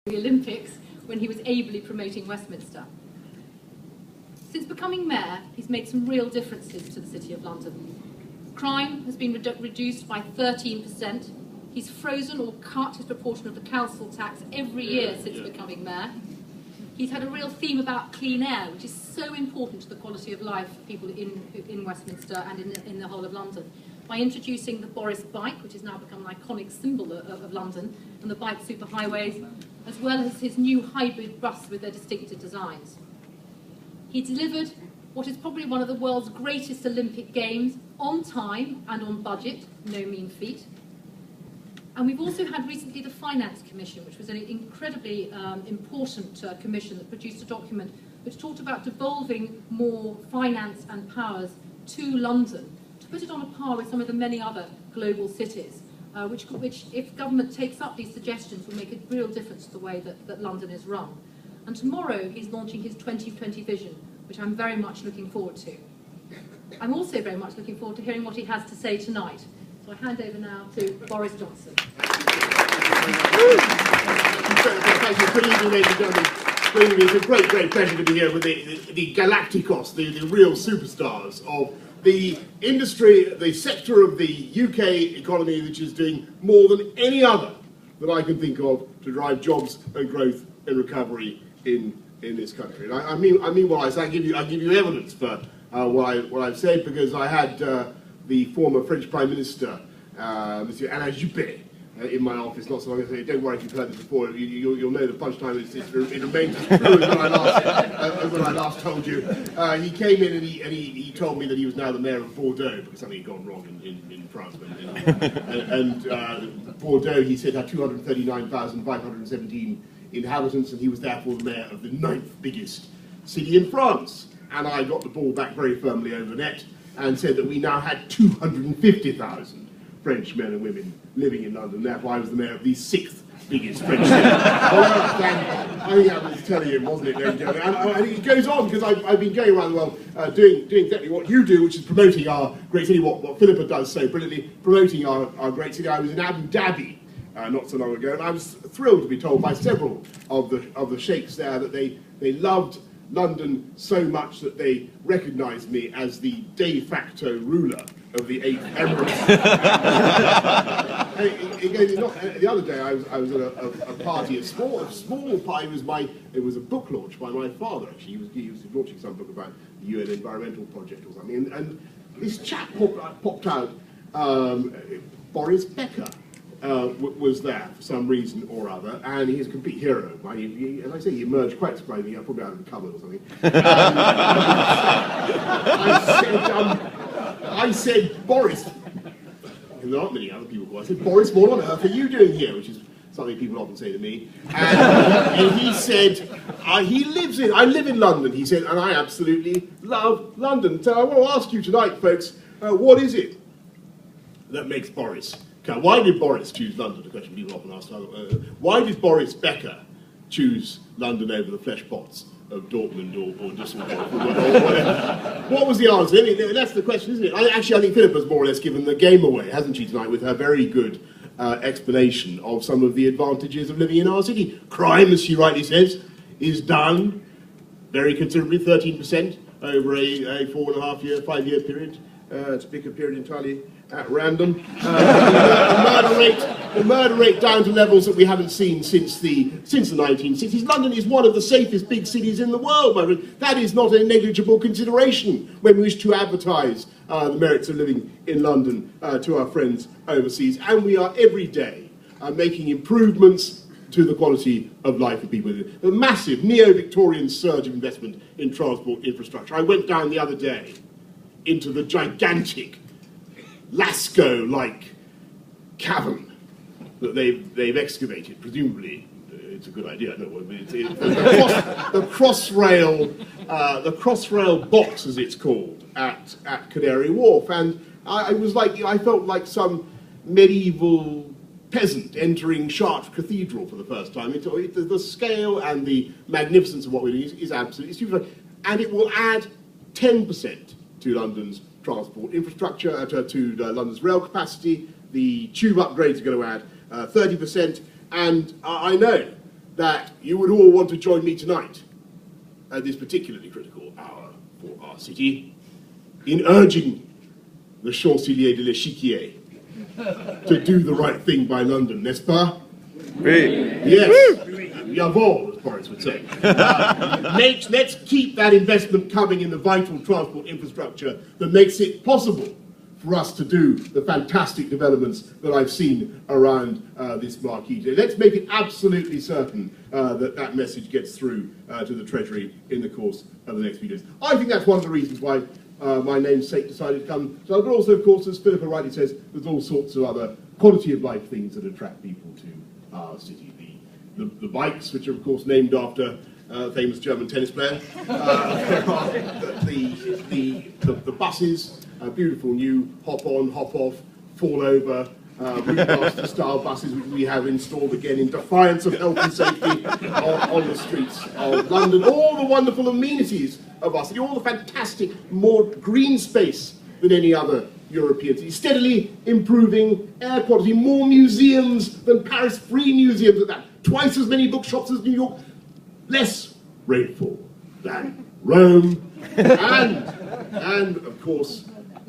the Olympics when he was ably promoting Westminster. Since becoming mayor, he's made some real differences to the City of London. Crime has been reduced by 13%. He's frozen or cut his proportion of the council tax every year since becoming mayor. He's had a real theme about clean air, which is so important to the quality of life for people in Westminster and in the whole of London, by introducing the Boris bike, which has now become an iconic symbol of London, and the bike superhighways, as well as his new hybrid bus with their distinctive designs. He delivered what is probably one of the world's greatest Olympic Games on time and on budget, no mean feat. And we've also had recently the Finance Commission, which was an incredibly important commission that produced a document which talked about devolving more finance and powers to London, to put it on a par with some of the many other global cities, which if government takes up these suggestions, will make a real difference to the way that London is run. And tomorrow he's launching his 2020 vision, which I'm very much looking forward to. I'm also very much looking forward to hearing what he has to say tonight. So I hand over now to Boris Johnson. Thank you. Good evening, ladies and gentlemen. Good evening. It's a great, great pleasure to be here with the Galacticos, the real superstars of the industry, the sector of the UK economy, which is doing more than any other that I can think of to drive jobs and growth and recovery in this country. And I mean what I say. I give you evidence for what I've said, because I had the former French Prime Minister, Monsieur Alain Juppé, in my office not so long ago. Don't worry if you've heard this before. You'll know the punchline. It remains as true as when I last told you. He came in and he told me that he was now the mayor of Bordeaux, because something had gone wrong in France. And Bordeaux, he said, had 239,517 inhabitants, and he was therefore the mayor of the 9th biggest city in France. And I got the ball back very firmly over net and said that we now had 250,000 French men and women living in London. Therefore, I was the mayor of the 6th biggest French city. I think that was telling him, wasn't it? And it goes on, because I've been going around the world doing exactly what you do, which is promoting our great city, what Philippa does so brilliantly, promoting our great city. I was in Abu Dhabi not so long ago, and I was thrilled to be told by several of the sheikhs there that they loved London so much that they recognised me as the de facto ruler of the 8th Emirates. The other day I was at a party, a small party. It was a book launch by my father. Actually, he was launching some book about the UN Environmental Project or something, and this chap popped out, Boris Becker. Was there for some reason or other, and he's a complete hero. As I say, he emerged quite surprisingly, probably out of the cupboard or something. I said, Boris, and there aren't many other people who I said, Boris, what on earth are you doing here? Which is something people often say to me. And he said, I live in London, he said, and I absolutely love London. So I want to ask you tonight, folks, what is it that makes Boris? Why did Boris choose London? The question people often ask. Why did Boris Becker choose London over the flesh pots of Dortmund or Düsseldorf? What was the answer? I mean, that's the question, isn't it? I think Philippa's more or less given the game away, hasn't she, tonight, with her very good explanation of some of the advantages of living in our city. Crime, as she rightly says, is down very considerably, 13% over a 5-year period. To pick a period entirely at random. The murder rate down to levels that we haven't seen since the 1960s. London is one of the safest big cities in the world, my friend. That is not a negligible consideration when we wish to advertise the merits of living in London to our friends overseas. And we are every day making improvements to the quality of life of people. The massive neo-Victorian surge of investment in transport infrastructure. I went down the other day into the gigantic Lascaux-like cavern that they've excavated. Presumably, it's a good idea. No, the Crossrail box, as it's called, at Canary Wharf, and I felt like some medieval peasant entering Chartres Cathedral for the first time. The scale and the magnificence of what we're doing is absolutely stupid, and it will add 10% to London's transport infrastructure, to London's rail capacity. The tube upgrades are going to add 30%, and I know that you would all want to join me tonight at this particularly critical hour for our city in urging the Chancelier de l'Échiquier to do the right thing by London, n'est-ce pas? Oui. Yes. Jawohl, as Boris would say. Let's keep that investment coming in the vital transport infrastructure that makes it possible for us to do the fantastic developments that I've seen around this marquee today. Let's make it absolutely certain that that message gets through to the Treasury in the course of the next few days. I think that's one of the reasons why my namesake decided to come. So, but also, of course, as Philippa rightly says, there's all sorts of other quality of life things that attract people to our city. The bikes, which are, of course, named after a famous German tennis player. The buses, beautiful new hop-on, hop-off, fall-over, Route style buses which we have installed again in defiance of health and safety on the streets of London. All the wonderful amenities of our city, all the fantastic, more green space than any other European city, steadily improving air quality, more museums than Paris, free museums at that, twice as many bookshops as New York, less rainfall than Rome, and of course,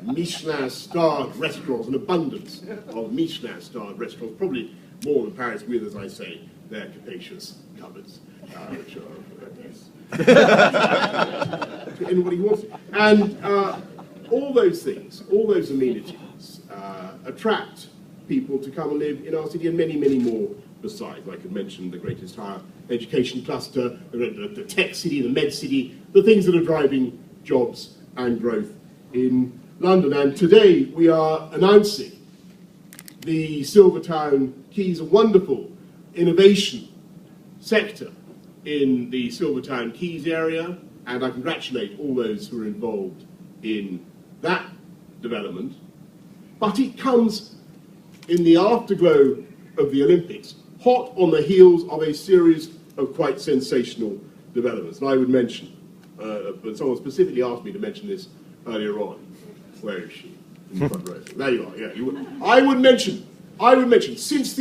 Michelin-starred restaurants, an abundance of Michelin-starred restaurants, probably more than Paris, with, as I say, their capacious cupboards, which are of use to anybody who wants it. And all those things, all those amenities, attract people to come and live in our city, and many, many more besides. I could mention the greatest higher education cluster, the tech city, the med city, the things that are driving jobs and growth in London. And today we are announcing the Silvertown Quays, a wonderful innovation sector in the Silvertown Quays area, and I congratulate all those who are involved in that development. But it comes in the afterglow of the Olympics, hot on the heels of a series of quite sensational developments. And I would mention, but someone specifically asked me to mention this earlier on. Where is she? In the front row. There you are. Yeah, I would mention, since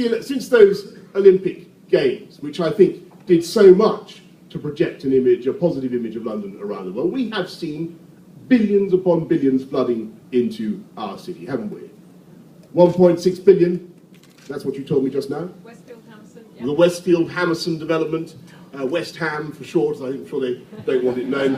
those Olympic Games, which I think did so much to project an image, a positive image of London around the world, we have seen billions upon billions flooding into our city, haven't we? 1.6 billion. That's what you told me just now. Westfield Hammerson. Yeah. The Westfield Hammerson development, West Ham for short. I'm sure they don't want it known.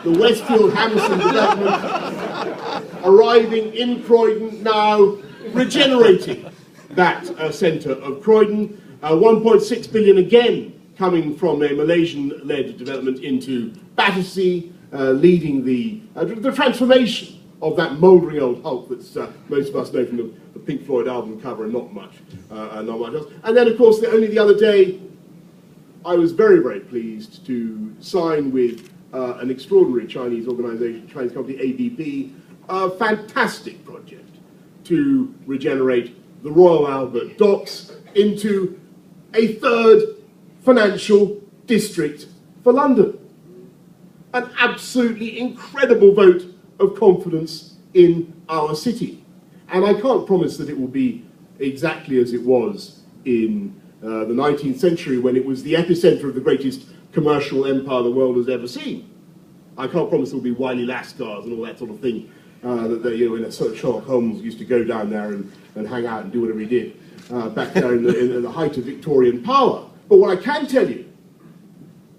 The Westfield Hammerson development arriving in Croydon now, regenerating that centre of Croydon. 1.6 billion again coming from a Malaysian-led development into Battersea, leading the transformation of that mouldering old hulk that most of us know from the Pink Floyd album cover and not much else. And then, of course, only the other day, I was very, very pleased to sign with an extraordinary Chinese organisation, Chinese company, ABB, a fantastic project to regenerate the Royal Albert Docks into a third financial district for London. An absolutely incredible vote of confidence in our city. And I can't promise that it will be exactly as it was in the 19th century, when it was the epicenter of the greatest commercial empire the world has ever seen. I can't promise there will be Wiley Lascars and all that sort of thing when Sherlock Holmes used to go down there and hang out and do whatever he did back there in the height of Victorian power. But what I can tell you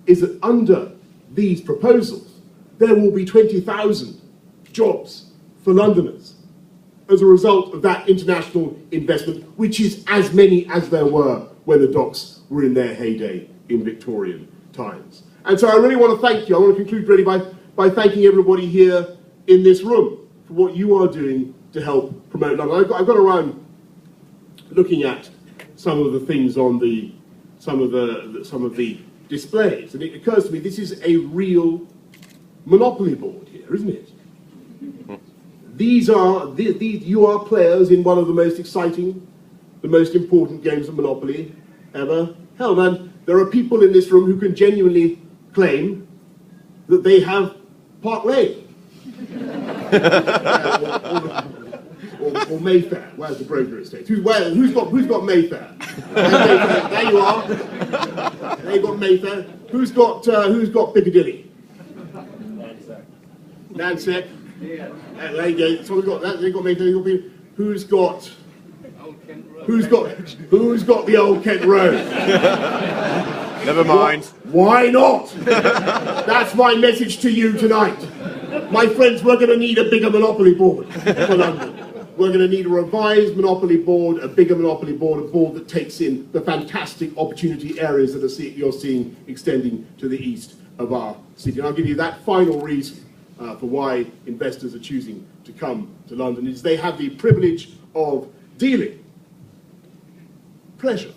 is that under these proposals, there will be 20,000 jobs for Londoners as a result of that international investment, which is as many as there were when the docks were in their heyday in Victorian times. And so I really want to thank you. I want to conclude really by thanking everybody here in this room for what you are doing to help promote London. I've got around looking at some of the things on some of the displays, and it occurs to me this is a real monopoly board here, isn't it? You are players in one of the most exciting, the most important games of Monopoly ever held. And there are people in this room who can genuinely claim that they have Park Lane. or Mayfair. Where's the Broker Estate? Who's got Mayfair? Mayfair? There you are. There you got Mayfair. Who's got Piccadilly? Nansec. There you go. So we've got that. They've got Mayfair. Who's got the Old Kent Road? Never mind. Why not? That's my message to you tonight. My friends, we're going to need a bigger monopoly board for London. We're going to need a revised monopoly board, a bigger monopoly board, a board that takes in the fantastic opportunity areas that you're seeing extending to the east of our city. And I'll give you that final reason for why investors are choosing to come to London is they have the privilege of dealing, pleasure,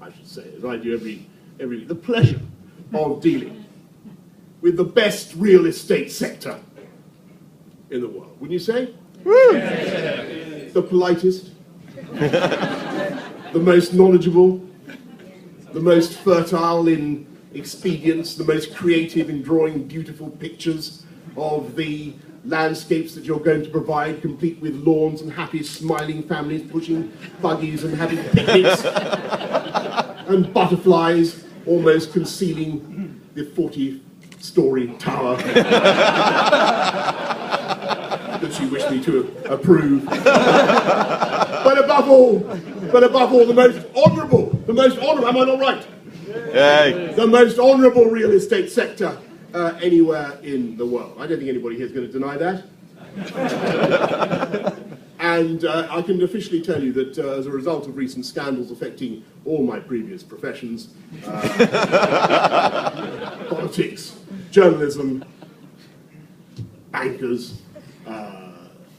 I should say, as I do the pleasure of dealing with the best real estate sector in the world. Wouldn't you say? Woo! The politest, the most knowledgeable, the most fertile in expedients, the most creative in drawing beautiful pictures of the landscapes that you're going to provide, complete with lawns and happy, smiling families pushing buggies and having picnics, and butterflies almost concealing the 40-story tower that you wish me to approve. But above all, the most honourable, am I not right? Yay. The most honourable real estate sector anywhere in the world. I don't think anybody here is going to deny that. And I can officially tell you that as a result of recent scandals affecting all my previous professions, politics, journalism, bankers,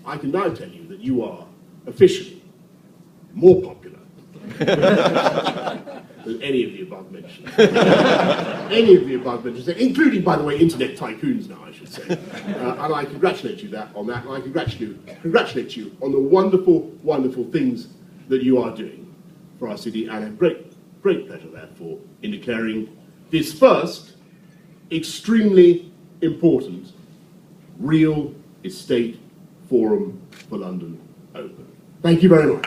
I can now tell you that you are officially more popular than any of the above mentioned. Any of the above mentioned, including, by the way, internet tycoons now, I should say. And I congratulate you on that, and I congratulate you on the wonderful, wonderful things that you are doing for our city, and have great pleasure, therefore, in declaring this first extremely important real estate forum for London open. Thank you very much.